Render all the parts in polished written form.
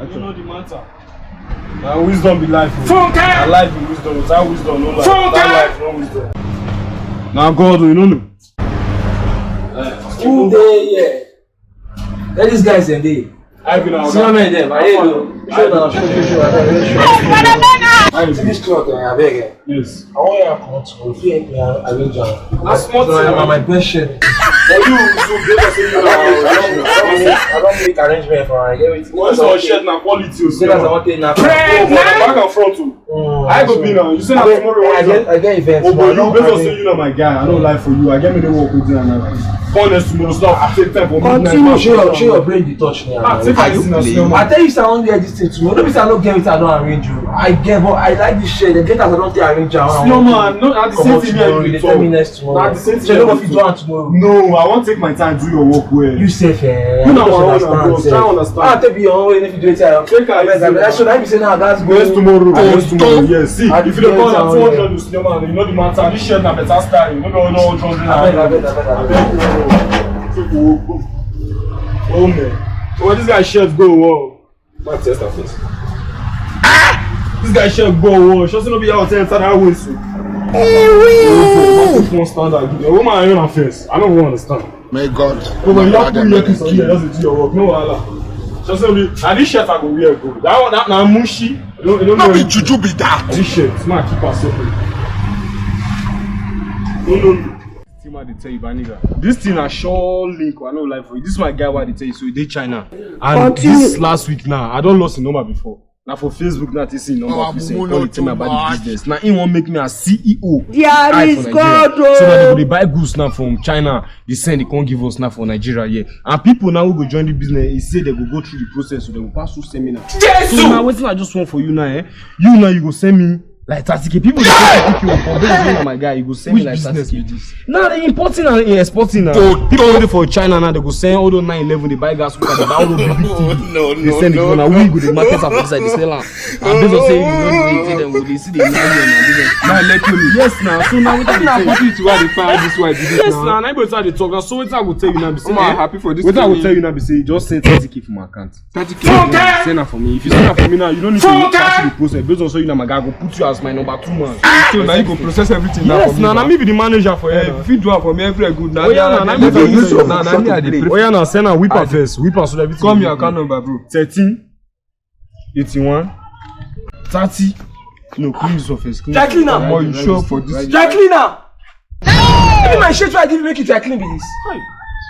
You know the matter. Now wisdom be life. Now life be wisdom. Without wisdom, no life. Without life, no wisdom. Now God, you know. Who they here? Let these guys in there. I've been out. See how many them? I hear you. Show. See this clock, I beg. Yes. I want you to come to if you ain't arrange them. That's small thing. My question. For you, I don't make arrangement for her. I get it. what's our shirt now? Quality. Say that's what they now. Back and front too. I go be now. You say that tomorrow. I get events. Oh, but you based on saying you know my guy. I don't lie for you. I get me the work with you and I. Honest tomorrow, so I take time for continue. Show your brain the touch now. I tell you, say I don't get this thing tomorrow. Don't be say I don't get it. I don't arrange you. I get, but I like this shit. The get as I don't arrange you. No man, no. At the same time, you tell me next tomorrow. At the same time, so you don't know if you do it tomorrow. No, I won't take my time to do your work well. You safe, eh? You know what I want to understand. I'll take you your own way if you do it. I should I be saying now that's good. Tomorrow. Yes, see, if you don't call that 200, you know the matter. This shirt na better style. You know no 100. Oh man, where this guy shirt go? Whoa, my test that face. This guy shirt go. Whoa, just no be out there inside that whistle. One standard. Woman, I don't face. I don't understand. May God. But when you have to wear this on here, just do your work. No wahala. Just no be. And this shirt I go wear go. That one, that na mushy. You don't know. Be juju be that. This shirt, man, keep us separate. No. They tell you, nigga. This thing a sure link. I know life for you. This is my guy. Why they tell you? So they China. And this last week now, I don't lost the number before. Now for Facebook, now they see number. They tell me about the business. Now he won't make me a CEO. There is God. So that they buy goods now from China. They send they can't give us now for Nigeria. Yeah. And people now who go join the business, he say they go through the process, so they will pass through seminar. Yes. So now what's I just want for you now? You now you go send me. Like 30k people dey pick you up for business. My guy, you go send me like 30k. Now they importing and exporting now. People waiting for China now. They go send all those 911. They buy gas cooker. They buy all those big TV. They send it now. We go the market up inside. They sell am. And based on say you know they them. They see the now let you. Yes now. So now we talk put it to where they find this why this. Yes now. Now people they talk. So what I go tell you now be say I'm happy for this. What I go tell you now be say just send 30k from my account. 30k. Send that for me. If you send that for me now, you don't need to start the process. Based on so you know my guy go put you as my number 2 man. So now you go process everything now. Yes, now me be the manager for you. If you do it for me, every good. Now, oh yeah, now me be use now. Oh yeah, now send a whipper first. Whipper so that everything. Come your account number, bro. 13 81 30. No, please office. Jacqueline, more you sure for this? Jacqueline, even my shirt I give make you Jacqueline be this.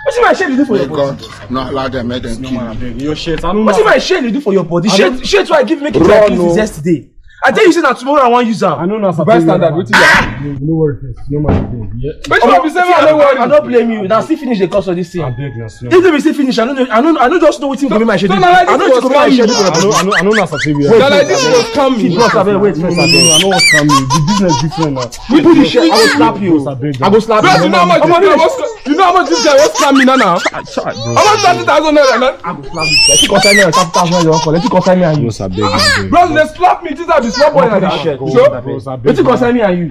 What's my shirt you do for your body? God not allow them make them kill you. Your shirt, I don't know. What's my shirt you do for your body? Shirt I give make you Jacqueline since yesterday. I tell you say that tomorrow I want use am. I know now. Buy standard. What is that? No worry first. No matter. Yeah. Which one be say I don't worry? I don't blame you. Now still finish the course of this thing. I beg you. If they still finish, I don't just know wetin go make my shirt. I know wetin go make my shirt. I know now. Wait, like this was coming. Boss, I wait first. I know what's coming. The business different now. We put the shirt. I will slap you. I will slap you. You know how much this guy was coming now? How much 30,000 naira now? I will slap you. Let you consign me and 30,000 naira for. Let you consign me and you. Bro, they slap me. This is the small boy like that. What you concern me and you?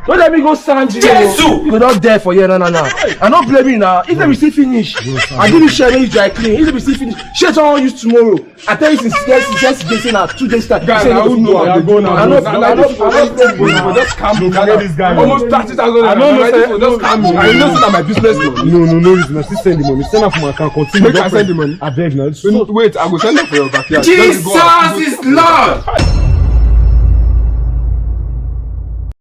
Don't let me go stand you. You go not there for you, no. I don't blame you now. If they still finish, I give you share when you dry clean. If they still finish, share someone use tomorrow. I tell you since yesterday now 2 days start. Guys, I don't know. I go now. I know. Just calm down. Almost 30,000. I know. Just calm down. I know that my business. No reason. Still send the money. Send it from my account. Continue. Make I send the money. I beg now. Wait, I go send it for your backyard. Jesus is Lord.